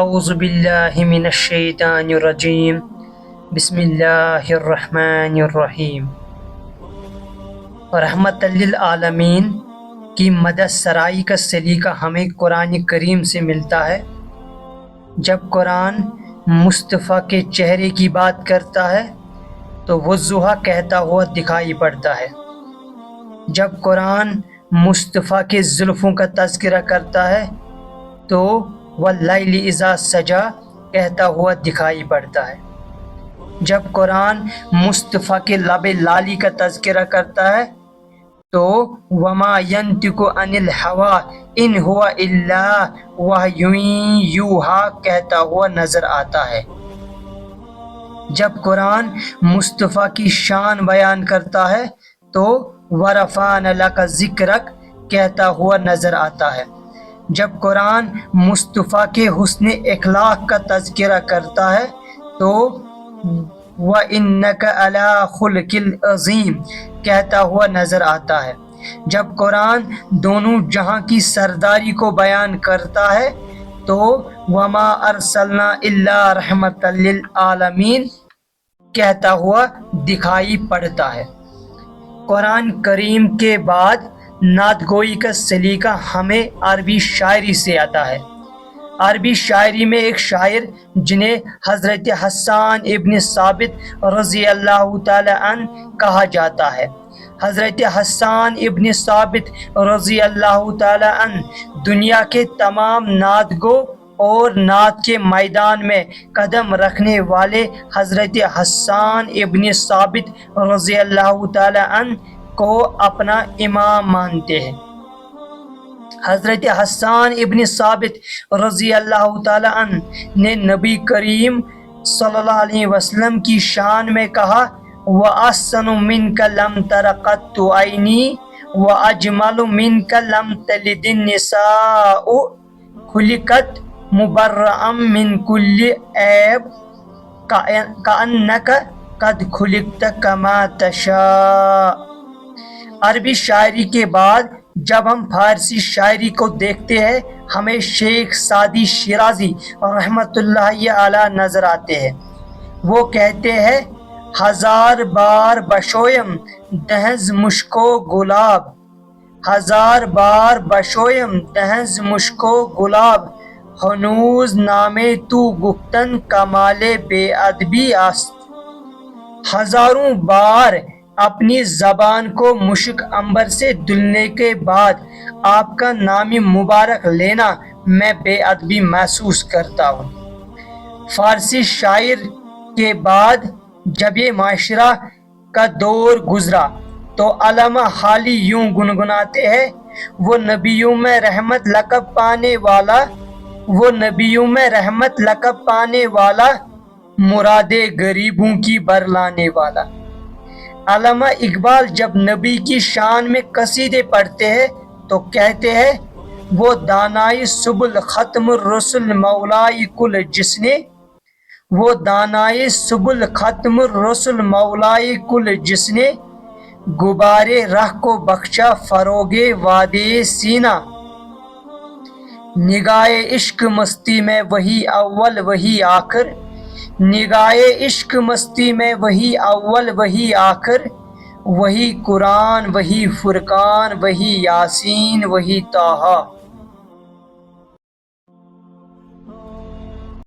اعوذ باللہ من الشیطان الرجیم بسم اللہ الرحمن الرحیم۔ رحمت للعالمین کی مدد سرائی کا سلیقہ ہمیں قرآن کریم سے ملتا ہے۔ جب قرآن مصطفیٰ کے چہرے کی بات کرتا ہے تو وضوح کہتا ہوا دکھائی پڑتا ہے۔ جب قرآن مصطفیٰ کے زلفوں کا تذکرہ کرتا ہے تو واللیل اذا سجا کہتا ہوا دکھائی پڑتا ہے۔ جب قرآن مصطفیٰ کے لب لالی کا تذکرہ کرتا ہے تو وما ینطق عن الہوی ان ہوا الا وحی یوحی کہتا ہوا نظر آتا ہے۔ جب قرآن مصطفیٰ کی شان بیان کرتا ہے تو ورفعنا لک ذکرک کہتا ہوا نظر آتا ہے۔ جب قرآن مصطفیٰ کے حسن اخلاق کا تذکرہ کرتا ہے تو وَإِنَّكَ عَلَىٰ خُلُقٍ عَظِيمٍ کہتا ہوا نظر آتا ہے۔ جب قرآن دونوں جہاں کی سرداری کو بیان کرتا ہے تو وَمَا أَرْسَلْنَا إِلَّا رَحْمَةً لِلْعَالَمِينَ کہتا ہوا دکھائی پڑتا ہے۔ قرآن کریم کے بعد نعت گوئی کا سلیقہ ہمیں عربی شاعری سے آتا ہے۔ عربی شاعری میں ایک شاعر جنہیں حضرت حسان ابن ثابت رضی اللہ تعالی عنہ کہا جاتا ہے۔ حضرت حسان ابن ثابت رضی اللہ تعالی عنہ دنیا کے تمام نعت گو اور نعت کے میدان میں قدم رکھنے والے حضرت حسان ابن ثابت رضی اللہ تعالی عنہ کو اپنا امام مانتے ہیں۔ حضرت حسان ابن ثابت رضی اللہ تعالی عنہ نے نبی کریم صلی اللہ علیہ وسلم کی شان میں کہا وَأَحْسَنُ مِنْكَ لَمْ تَرَ قَطُّ عَيْنِي وَأَجْمَلُ مِنْكَ لَمْ تَلِدِ النِّسَاءُ خُلِقَتْ مُبَرَّأً مِنْ كُلِّ عیب كَأَنَّكَ قَدْ خُلِقْتَ كَمَا تَشَاءُ۔ عربی شاعری کے بعد جب ہم فارسی شاعری کو دیکھتے ہیں ہمیں شیخ سعدی شیرازی رحمۃ اللہ علیہ نظر آتے ہیں۔ وہ کہتے ہیں ہزار بار بشویم دہنز مشکو گلاب، ہزار بار بشویم دہنز مشکو گلاب، ہنوز نامے تو گفتن کمال بے ادبی است۔ ہزاروں بار اپنی زبان کو مشک عنبر سے دھلنے کے بعد آپ کا نام مبارک لینا میں بے ادبی محسوس کرتا ہوں۔ فارسی شاعر کے بعد جب یہ معاشرہ کا دور گزرا تو علامہ حالی یوں گنگناتے ہیں وہ نبیوں میں رحمت لقب پانے والا، وہ نبیوں میں رحمت لقب پانے والا، مرادے غریبوں کی برلانے والا۔ علامہ اقبال جب نبی کی شان میں قصیدے پڑھتے ہیں تو کہتے ہیں وہ دانائی سبل ختم الرسل مولائی کل جس نے، وہ دانائی سبل ختم الرسل مولائی کل جس نے، غبارے راہ کو بخشا فروغ وادی سینہ، نگاہ عشق مستی میں وہی اول وہی آخر، نگاہ عشق مستی میں وہی اول وہی آخر، وہی قرآن وہی فرقان وہی یاسین وہی طٰہٰ۔